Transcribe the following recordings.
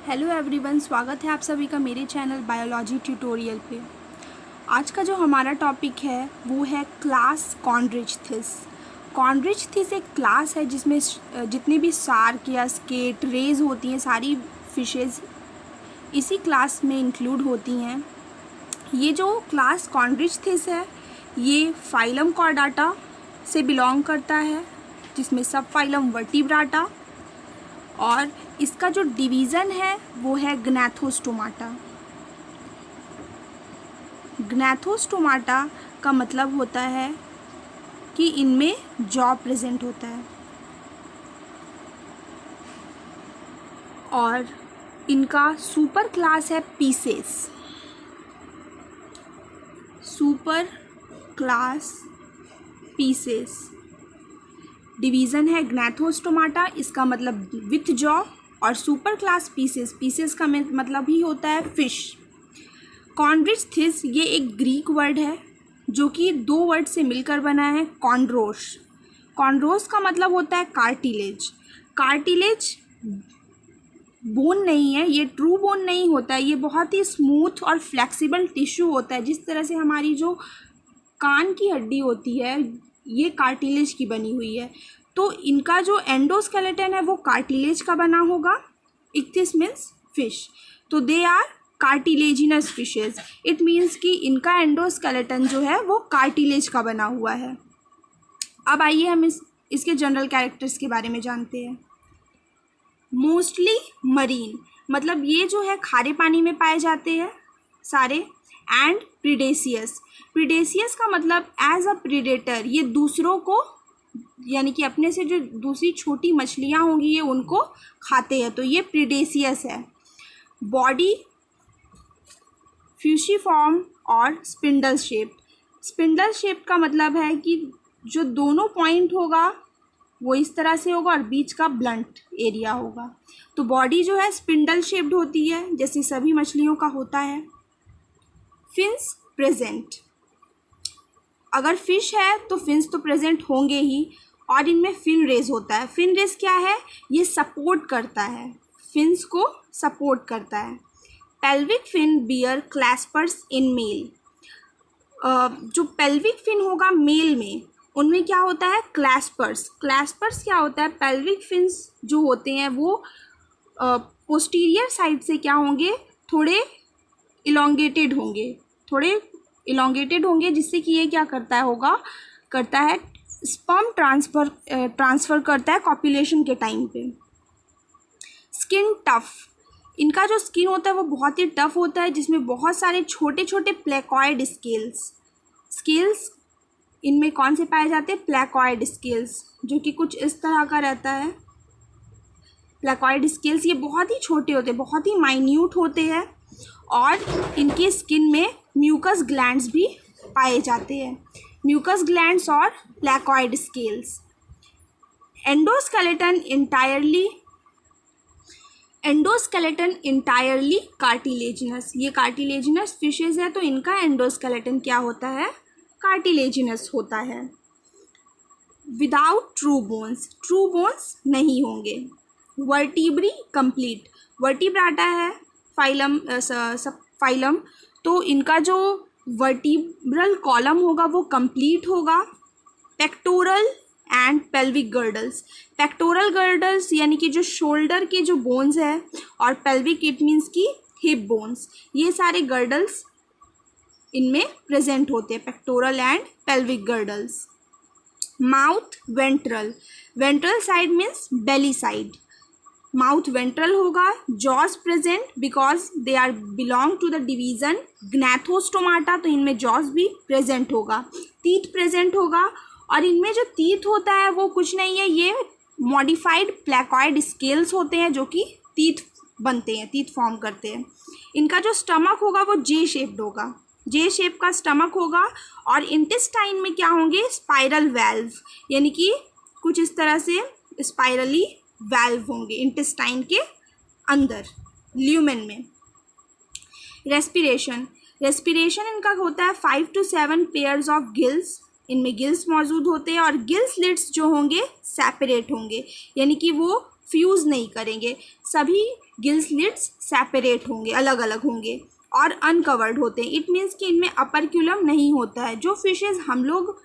Hello everyone, स्वागत है आप सभी का मेरे चैनल बायोलॉजी ट्यूटोरियल पे। आज का जो हमारा टॉपिक है वो है क्लास कॉन्ड्रिचथिस। कॉन्ड्रिचथिस एक क्लास है जिसमें जितनी भी शार्क या स्केट रेज होती हैं सारी फिशेस इसी क्लास में इंक्लूड होती हैं। ये जो क्लास कॉन्ड्रिचथिस है ये फाइलम कॉर्डाटा से बिलोंग करता है, जिसमें सब फाइलम वर्टिब्राटा, और इसका जो डिवीज़न है वो है ग्नैथोस्टोमाटा। ग्नैथोस्टोमाटा का मतलब होता है कि इनमें जॉ प्रेजेंट होता है और इनका सुपर क्लास है pieces. Super class pieces, division है ग्नैथोस्टोमाटा, इसका मतलब विथ जॉ, और सुपर क्लास पीसेस, पीसेस का मतलब ही होता है फिश। कॉन्ड्रिचथिस ये एक ग्रीक वर्ड है जो कि दो वर्ड से मिलकर बना है, कॉन्ड्रोस। कॉन्ड्रोस का मतलब होता है कार्टिलेज। कार्टिलेज बोन नहीं है, ये ट्रू बोन नहीं होता है, ये बहुत ही स्मूथ और फ्लेक्सिबल टिश्यू होता है। जिस तरह से हमारी जो कान की हड्डी होती है ये कार्टिलेज की बनी हुई है, तो इनका जो एंडोस्केलेटन है वो कार्टिलेज का बना होगा। इक्थिस मीन्स फिश, तो they are cartilaginous fishes. It means कि इनका एंडोस्केलेटन जो है वो कार्टिलेज का बना हुआ है। अब आइए हम इसके जनरल कैरेक्टर्स के बारे में जानते हैं। मोस्टली मरीन, मतलब ये जो है खारे पानी में पाए जाते हैं सारे, एंड प्रीडेसियस। प्रीडेसियस का मतलब एज अ प्रीडेटर, ये दूसरों को यानी कि अपने से जो दूसरी छोटी मछलियाँ होंगी ये उनको खाते हैं, तो ये प्रीडेसियस है। बॉडी फ्यूसिफॉर्म और स्पिंडल शेप। स्पिंडल शेप का मतलब है कि जो दोनों पॉइंट होगा वो इस तरह से होगा और बीच का ब्लंट एरिया होगा, तो बॉडी जो है स्पिंडल शेप्ड होती है जैसे सभी मछलियों का होता है। फिन्स प्रेजेंट, अगर फिश है तो फिन्स तो प्रेजेंट होंगे ही, और इनमें फिन रेज होता है। फिन रेज क्या है, ये सपोर्ट करता है, फिन्स को सपोर्ट करता है। Pelvic fin beer क्लैस्पर्स in male. जो पेल्विक फिन होगा मेल में उनमें क्या होता है, क्लैस्पर्स। क्लैस्पर्स क्या होता है, पेल्विक फिन्स जो होते हैं वो पोस्टीरियर साइड से क्या होंगे, थोड़े इलोंगेटेड होंगे, जिससे कि ये क्या करता है स्पर्म ट्रांसफ़र करता है कॉपुलेशन के टाइम पे। स्किन टफ, इनका जो स्किन होता है वो बहुत ही टफ होता है, जिसमें बहुत सारे छोटे छोटे प्लेकॉइड स्केल्स इनमें कौन से पाए जाते हैं, प्लेकॉइड स्केल्स, जो कि कुछ इस तरह का रहता है। प्लेकॉइड स्केल्स ये बहुत ही छोटे होते हैं, बहुत ही माइन्यूट होते हैं, और इनके स्किन में म्यूकस ग्लैंड्स भी पाए जाते हैं, म्यूकस ग्लैंड्स और placoid scales. Endoskeleton entirely cartilaginous, ये कार्टिलेजिनस फिशेज है तो इनका एंडोस्केलेटन क्या होता है, कार्टिलेजिनस होता है। विदाउट ट्रू बोन्स नहीं होंगे। वर्टिब्री कंप्लीट, वर्टिब्राटा है फाइलम, तो इनका जो वर्टिब्रल कॉलम होगा वो कंप्लीट होगा। Pectoral and pelvic girdles, pectoral girdles यानी कि जो शोल्डर के जो बोन्स है, और पेल्विक इट मीन्स की हिप बोन्स, ये सारे गर्डल्स इनमें प्रेजेंट होते हैं, pectoral and pelvic girdles. Mouth ventral side means belly side, mouth ventral होगा। Jaws present because they are belong to the division Gnathostomata, तो इनमें जॉज भी प्रेजेंट होगा। टीथ प्रेजेंट होगा, और इनमें जो टीथ होता है वो कुछ नहीं है, ये मॉडिफाइड प्लेकॉइड स्केल्स होते हैं जो कि टीथ बनते हैं, टीथ फॉर्म करते हैं। इनका जो स्टमक होगा वो जे शेप्ड होगा, जे शेप का स्टमक होगा, और इंटेस्टाइन में क्या होंगे, स्पाइरल वेल्व, यानी कि कुछ इस तरह से स्पाइरली वेल्व होंगे इंटेस्टाइन के अंदर, ल्यूमेन में। रेस्पिरेशन इनका होता है 5 to 7 पेयर्स ऑफ गिल्स, इनमें गिल्स मौजूद होते हैं, और गिल स्लिट्स जो होंगे सेपरेट होंगे, यानी कि वो फ्यूज़ नहीं करेंगे, सभी गिल स्लिट्स सेपरेट होंगे, अलग अलग होंगे और अनकवर्ड होते हैं। इट मीन्स कि इनमें अपर्क्यूलम नहीं होता है। जो फिशेज़ हम लोग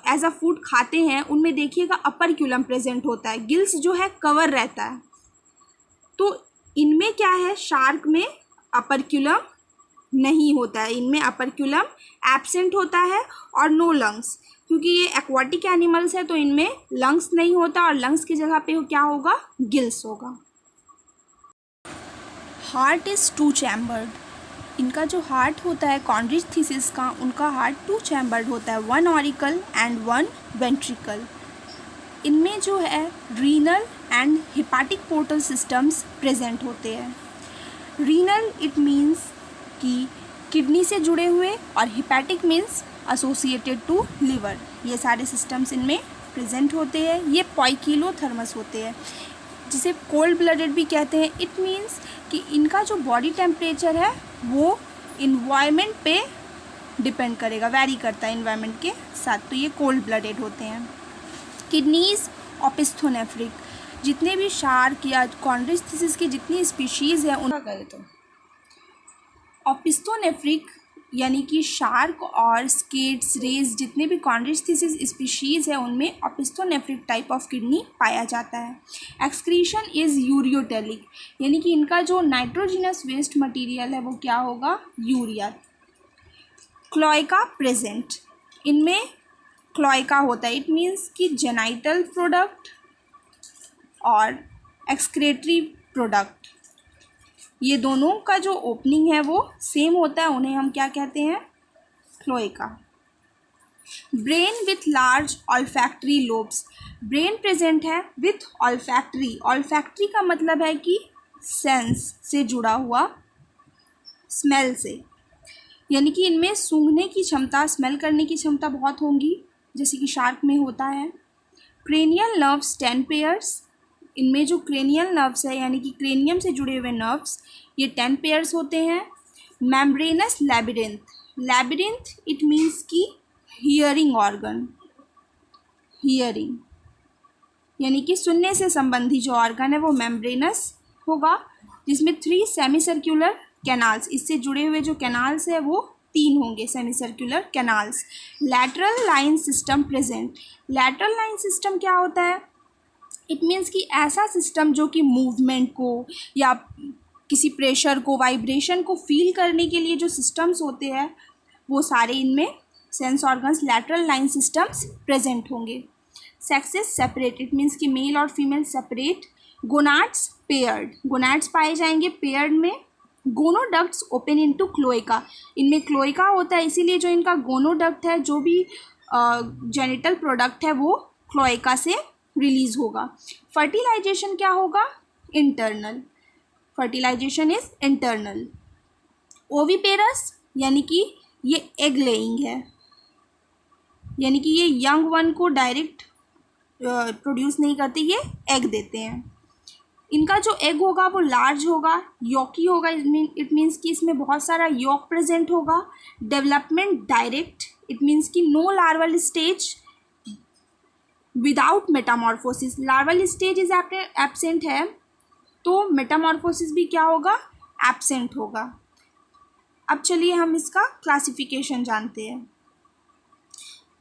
एज अ फूड खाते हैं उनमें देखिएगा अपर्क्यूलम प्रेजेंट होता है, गिल्स जो है कवर रहता है। तो इनमें क्या है, शार्क में अपर्क्यूलम नहीं होता है, इनमें अपर्क्यूलम एब्सेंट होता है और नो लंग्स, क्योंकि ये एक्वाटिक एनिमल्स है तो इनमें लंग्स नहीं होता और लंग्स की जगह पे क्या होगा, गिल्स होगा। Heart is 2 chambered. इनका जो हार्ट होता है कॉन्ड्रिचथिसिस का, उनका हार्ट 2 चैम्बर्ड होता है, 1 ऑरिकल एंड 1 वेंट्रिकल। इनमें जो है renal and hepatic portal systems present होते हैं। रीनल इट मीन्स कि किडनी से जुड़े हुए और hepatic means associated to liver, ये सारे सिस्टम्स इनमें प्रेजेंट होते हैं। ये पॉइकिलोथर्मस होते हैं, जिसे कोल्ड ब्लडेड भी कहते हैं। इट मीन्स कि इनका जो बॉडी टेम्परेचर है वो इन्वायरमेंट पे डिपेंड करेगा, वैरी करता है इन्वायरमेंट के साथ, तो ये कोल्ड ब्लडेड होते हैं। किडनीज ओपिस्थोनेफ्रिक, जितने भी शार्क या कॉन्ड्रिचथिसिस की जितनी स्पीशीज़ है उनका करें तो ओपिस्थोनेफ्रिक यानी कि शार्क और स्केट्स, रेस, जितने भी कॉन्ड्रिचथिसिस स्पीशीज़ है उनमें ओपिस्थोनेफ्रिक टाइप ऑफ किडनी पाया जाता है। एक्सक्रीशन इज़ यूरियोटेलिक, यानी कि इनका जो नाइट्रोजिनस वेस्ट मटेरियल है वो क्या होगा, यूरिया। क्लोएका प्रेजेंट, इनमें क्लोएका होता है। इट मीन्स कि जेनाइटल प्रोडक्ट और एक्सक्रेटरी प्रोडक्ट, ये दोनों का जो ओपनिंग है वो सेम होता है, उन्हें हम क्या कहते हैं, cloaca. Brain with large olfactory lobes, brain present है विथ ऑल्फैक्टरी, ऑल्फैक्टरी का मतलब है कि सेंस से जुड़ा हुआ, स्मेल से, यानी कि इनमें सूंघने की क्षमता, स्मेल करने की क्षमता बहुत होंगी, जैसे कि शार्क में होता है। क्रेनियल नर्व्स 10 पेयर्स, इनमें जो क्रेनियल नर्व्स है यानी कि क्रेनियम से जुड़े हुए नर्व्स, ये 10 पेयर्स होते हैं। Membranes labyrinth, labyrinth it means कि हियरिंग ऑर्गन, हियरिंग यानी कि सुनने से संबंधी जो ऑर्गन है वो मेम्ब्रेनस होगा, जिसमें 3 सेमी सर्कुलर कैनाल्स, इससे जुड़े हुए जो कैनाल्स है वो 3 होंगे semi circular canals. Lateral line system present, lateral line system क्या होता है, इट मीन्स कि ऐसा सिस्टम जो कि मूवमेंट को या किसी प्रेशर को, वाइब्रेशन को फील करने के लिए जो सिस्टम्स होते हैं वो सारे इनमें sense organs lateral line systems present होंगे। सेक्सेस सेपरेट, इट मीन्स कि मेल और female separate. Gonads paired, gonads पाए जाएंगे पेयर्ड में। गोनोडक्ट्स ओपन इनटू क्लोएका, इनमें क्लोएका होता है, इसीलिए जो इनका गोनोडक्ट है, जो भी जेनिटल प्रोडक्ट है वो क्लोएका से रिलीज होगा। फर्टिलाइजेशन क्या होगा, internal, fertilisation is internal. Oviparous यानी कि ये एग लेइंग है, यानी कि ये यंग वन को डायरेक्ट प्रोड्यूस नहीं करते, ये एग देते हैं। इनका जो एग होगा वो लार्ज होगा, यॉकी होगा, इट मीन्स कि इसमें बहुत सारा यॉक प्रेजेंट होगा। डेवलपमेंट डायरेक्ट, इट मीन्स कि no larval stage without metamorphosis, larval stage is absent है तो मेटामॉर्फोसिस भी क्या होगा, एब्सेंट होगा। अब चलिए हम इसका क्लासिफिकेशन जानते हैं।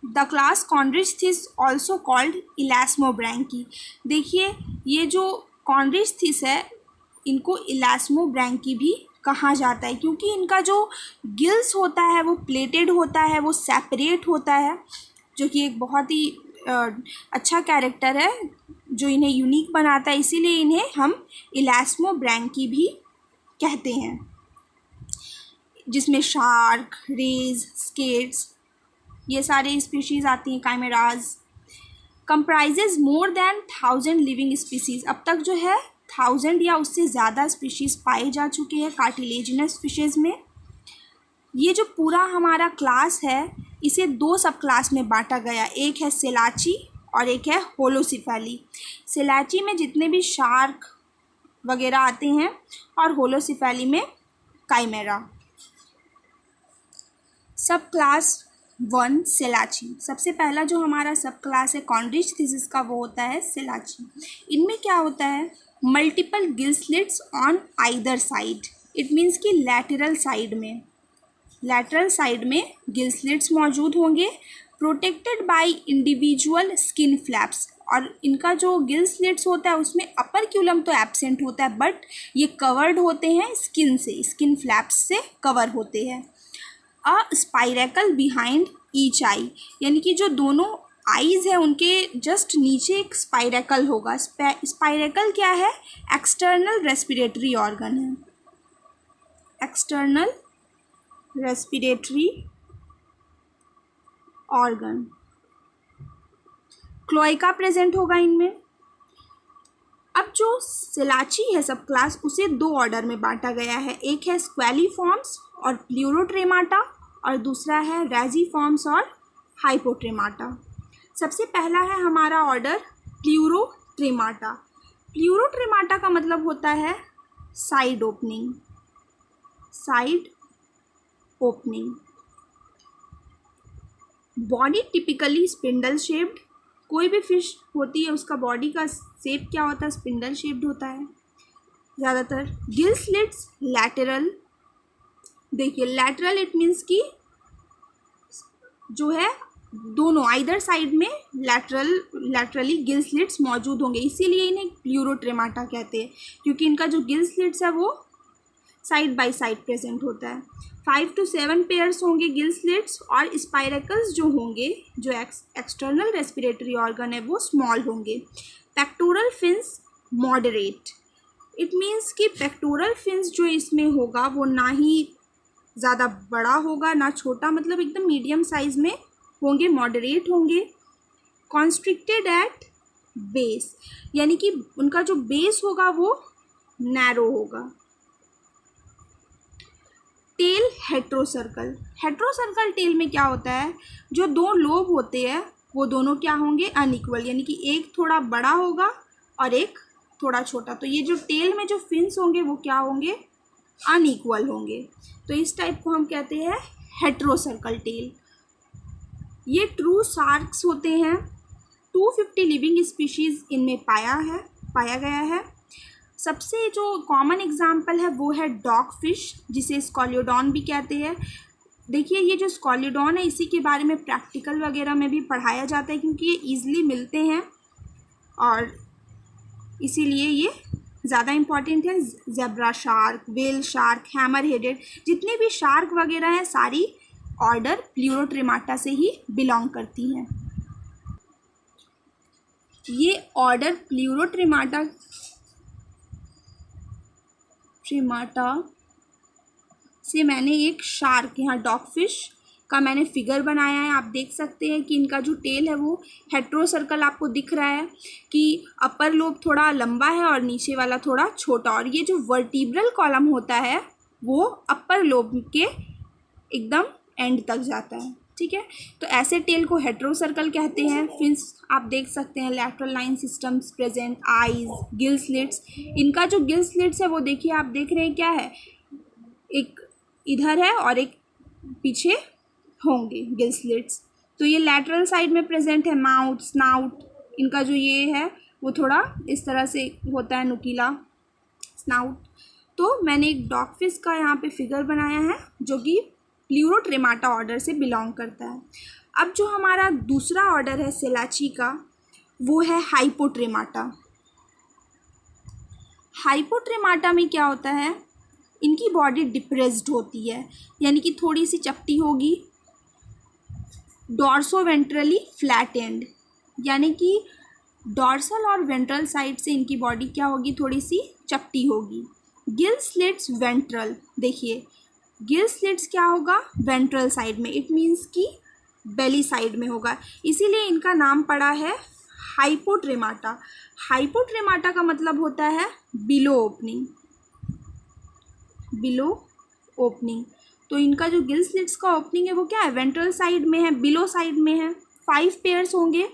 द क्लास कॉन्ड्रिचथिस ऑल्सो कॉल्ड इलास्मोब्रैंकी, देखिए ये जो कॉन्ड्रिचथिस है इनको इलास्मोब्रैंकी भी कहा जाता है, क्योंकि इनका जो गिल्स होता है वो प्लेटेड होता है, वो सेपरेट होता है, जो कि एक बहुत ही अच्छा कैरेक्टर है जो इन्हें यूनिक बनाता है, इसीलिए इन्हें हम इलास्मोब्रैंकी भी कहते हैं, जिसमें शार्क, रेज, स्केट्स, ये सारे स्पीशीज़ आती हैं। Chimeras comprises more than 1000 living species, अब तक जो है 1000 या उससे ज़्यादा स्पीशीज़ पाए जा चुके हैं कार्टिलेजिनस फिशेज़ में। ये जो पूरा हमारा क्लास है इसे 2 सब क्लास में बांटा गया, एक है सेलाची और एक है होलोसिफेली। सेलाची में जितने भी शार्क वगैरह आते हैं और होलोसिफेली में काइमेरा। सब क्लास वन सेलाची। सबसे पहला जो हमारा सब क्लास है कॉन्ड्रिच थीसिस का वो होता है सेलाची। इनमें क्या होता है, multiple gill slits on either side. It means कि लैटरल साइड में गिल स्लिट्स मौजूद होंगे, protected by individual skin flaps. और इनका जो गिल स्लिट्स होता है उसमें अपर क्यूलम तो एब्सेंट होता है, बट ये कवर्ड होते हैं स्किन से, स्किन फ्लैप्स से कवर होते हैं। अ स्पाइरेकल बिहाइंड ईच आई, यानी कि जो दोनों आईज है उनके जस्ट नीचे एक स्पाइरेकल होगा। स्पाइरेकल क्या है, एक्सटर्नल रेस्पिरेटरी ऑर्गन है, external respiratory organ. Cloaca present होगा इनमें। अब जो सेलाची है सब क्लास, उसे दो ऑर्डर में बांटा गया है, एक है स्क्वेलिफॉर्म्स और प्लूरोट्रेमाटा, और दूसरा है रेजिफॉर्म्स और हाइपोट्रेमाटा। सबसे पहला है हमारा ऑर्डर प्लूरोट्रेमाटा। प्लूरोट्रेमाटा का मतलब होता है side opening, side opening. Body typically spindle shaped, कोई भी फिश होती है उसका बॉडी का शेप क्या होता है, स्पिंडल शेप्ड होता है ज़्यादातर। गिल स्लिट्स लैटरल, देखिए लैटरल इट मीन्स कि जो है दोनों आइदर साइड में लैटरली गिल स्लिट्स मौजूद होंगे, इसीलिए इन्हें प्लूरोट्रेमाटा कहते हैं, क्योंकि इनका जो गिल स्लिट्स है वो साइड बाय साइड प्रेजेंट होता है। 5 to 7 पेयर्स होंगे गिल स्लिट्स, और स्पाइरेकल्स जो होंगे, जो एक्सटर्नल रेस्पिरेटरी ऑर्गन है वो स्मॉल होंगे। Pectoral fins moderate, it means कि पेक्टोरल फिन्स जो इसमें होगा वो ना ही ज़्यादा बड़ा होगा ना छोटा, मतलब एकदम मीडियम साइज में होंगे, मॉडरेट होंगे। कॉन्स्ट्रिक्टेड एट बेस, यानी कि उनका जो बेस होगा वो नैरो होगा। टेल हेट्रोसर्कल, हेट्रोसर्कल टेल में क्या होता है, जो दो लोब होते हैं वो दोनों क्या होंगे, अनइक्वल, यानी कि एक थोड़ा बड़ा होगा और एक थोड़ा छोटा। तो ये जो टेल में जो फिन्स होंगे वो क्या होंगे, अनइक्वल होंगे। तो इस टाइप को हम कहते हैं हेट्रोसर्कल टेल। ये ट्रू शार्क्स होते हैं। 250 लिविंग स्पीशीज़ इनमें पाया गया है। सबसे जो कॉमन एग्जाम्पल है वो है डॉग फिश, जिसे स्कॉलियोडॉन भी कहते हैं। देखिए ये जो स्कॉलियोडॉन है इसी के बारे में प्रैक्टिकल वगैरह में भी पढ़ाया जाता है, क्योंकि ये ईजिली मिलते हैं और इसीलिए ये ज़्यादा इम्पॉर्टेंट है। Zebra shark, whale shark, hammer headed, जितने भी शार्क वगैरह हैं सारी ऑर्डर प्लूरोट्रेमाटा से ही बिलोंग करती हैं। ये ऑर्डर प्लूरोट्रेमाटा से मैंने एक शार्क, यहाँ डॉग फिश का मैंने फिगर बनाया है। आप देख सकते हैं कि इनका जो टेल है वो हेट्रोसर्कल आपको दिख रहा है, कि अपर लोब थोड़ा लंबा है और नीचे वाला थोड़ा छोटा, और ये जो वर्टिब्रल कॉलम होता है वो अपर लोब के एकदम एंड तक जाता है। ठीक है, तो ऐसे टेल को हेट्रोसर्कल कहते हैं। फिन्स आप देख सकते हैं, lateral line systems present, eyes, gill slits. इनका जो गिल स्लिट्स है वो देखिए, आप देख रहे हैं क्या है, एक इधर है और एक पीछे होंगे गिल स्लिट्स। तो ये लैटरल साइड में प्रेजेंट है। माउथ, स्नाउट, इनका जो ये है वो थोड़ा इस तरह से होता है, नुकीला स्नाउट। तो मैंने एक डॉग फिश का यहाँ पे फिगर बनाया है जो कि प्लूरोट्रेमाटा ऑर्डर से बिलोंग करता है। अब जो हमारा दूसरा ऑर्डर है सेलाची का वो है हाइपोट्रेमाटा। हाइपोट्रेमाटा में क्या होता है, इनकी बॉडी डिप्रेस्ड होती है, यानी कि थोड़ी सी चपटी होगी। डॉर्सोवेंट्रली फ्लैटेंड, यानी कि डॉर्सल और वेंट्रल साइड से इनकी बॉडी क्या होगी, थोड़ी सी चपटी होगी। गिल स्लिट्स वेंट्रल, देखिए गिल स्लिट्स क्या होगा, वेंट्रल साइड में, इट मीन्स कि बेली साइड में होगा, इसीलिए इनका नाम पड़ा है हाइपोट्रेमाटा। हाइपोट्रेमाटा का मतलब होता है बिलो ओपनिंग, बिलो ओपनिंग। तो इनका जो गिल स्लिट्स का ओपनिंग है वो क्या है, वेंट्रल साइड में है, बिलो साइड में है। 5 पेयर्स होंगे।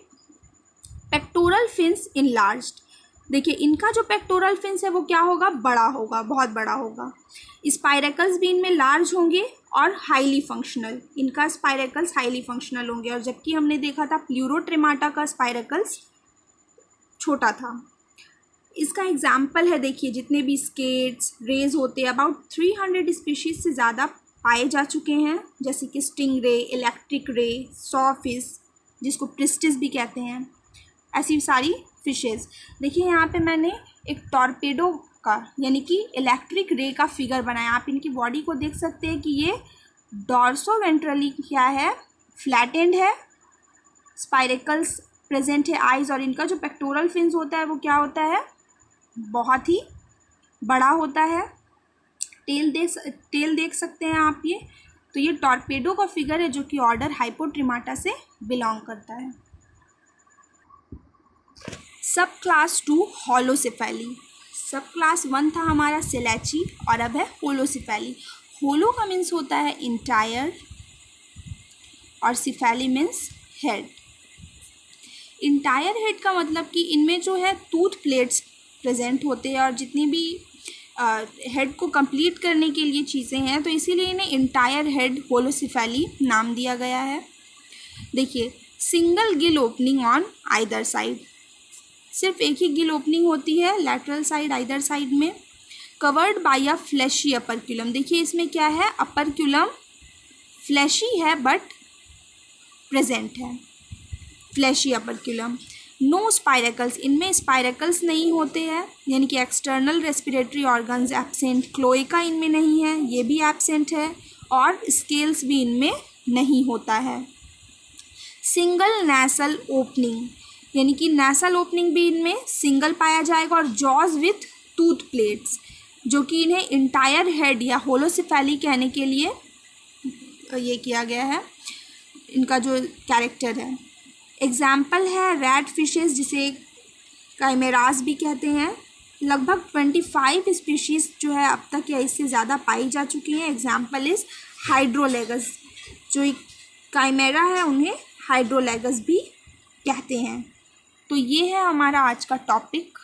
पेक्टोरल फिन्स इनलार्ज्ड, देखिए इनका जो पेक्टोरल फिन्स है वो क्या होगा, बड़ा होगा, बहुत बड़ा होगा। स्पाइरेकल्स भी इनमें लार्ज होंगे और हाईली फंक्शनल, इनका स्पाइरेकल्स हाईली फंक्शनल होंगे, और जबकि हमने देखा था प्लूरोट्रेमाटा का स्पाइरेकल्स छोटा था। इसका एग्जाम्पल है, देखिए जितने भी स्केट्स, रेज होते हैं, अबाउट 300 स्पीशीज़ से ज़्यादा पाए जा चुके हैं, जैसे कि स्टिंग रे, इलेक्ट्रिक रे, सॉ फिश जिसको प्रिस्टिस भी कहते हैं, ऐसी सारी फिशेज़। देखिए यहाँ पे मैंने एक टॉर्पेडो का यानी कि इलेक्ट्रिक रे का फिगर बनाया। आप इनकी बॉडी को देख सकते हैं कि ये डॉर्सोवेंट्रली क्या है, फ्लैटेंड है, स्पाइरेकल्स प्रेजेंट है आइज़, और इनका जो पेक्टोरल फिन्स होता है वो क्या होता है, बहुत ही बड़ा होता है। टेल देख सकते हैं आप ये। तो ये टॉर्पेडो का फिगर है जो कि ऑर्डर हाइपोट्रिमाटा से बिलोंग करता है। सब क्लास 2 होलोसेफेली। सब क्लास 1 था हमारा सेलेची और अब है होलोसेफेली। होलो का मीन्स होता है इंटायर और सिफेली मीन्स हेड। इंटायर हेड का मतलब कि इनमें जो है टूथ प्लेट्स प्रेजेंट होते हैं और जितनी भी हेड को कंप्लीट करने के लिए चीज़ें हैं, तो इसीलिए इन्हें इंटायर हेड होलोसेफेली नाम दिया गया है। देखिए single Gill opening on either side, सिर्फ एक ही गिल ओपनिंग होती है लैटरल साइड आइदर साइड में। कवर्ड बाय अ फ्लैशी अपरक्यूलम, देखिए इसमें क्या है, अपरक्यूलम फ्लैशी है बट प्रेजेंट है, फ्लैशी अपरक्यूलम। नो स्पाइरेकल्स, इनमें स्पाइरेकल्स नहीं होते हैं, यानी कि external respiratory organs absent. Cloaca इनमें नहीं है, ये भी एब्सेंट है, और स्केल्स भी इनमें नहीं होता है। सिंगल नेसल ओपनिंग, यानी कि नेसल ओपनिंग भी इनमें सिंगल पाया जाएगा, और जॉज विथ टूथ प्लेट्स, जो कि इन्हें इंटायर हेड या होलोसेफेली कहने के लिए ये किया गया है, इनका जो कैरेक्टर है। एग्जाम्पल है रैट फिशेस, जिसे काइमेरास भी कहते हैं। लगभग 25 स्पीशीज़ जो है अब तक या इससे ज़्यादा पाई जा चुकी हैं। एग्जाम्पल इज़ हाइड्रोलेगस, जो एक काइमेरा है उन्हें हाइड्रोलेगस भी कहते हैं। तो ये है हमारा आज का topic.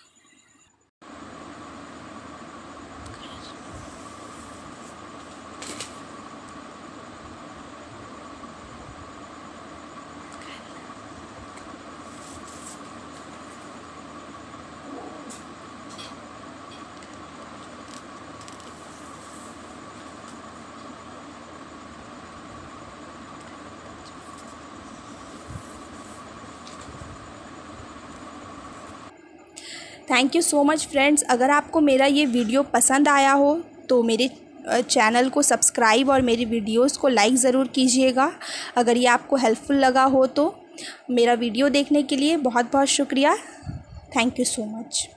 Thank you so much friends. अगर आपको मेरा ये वीडियो पसंद आया हो तो मेरे चैनल को सब्सक्राइब और मेरी वीडियोस को लाइक ज़रूर कीजिएगा। अगर ये आपको हेल्पफुल लगा हो तो मेरा वीडियो देखने के लिए बहुत बहुत शुक्रिया। Thank you so much.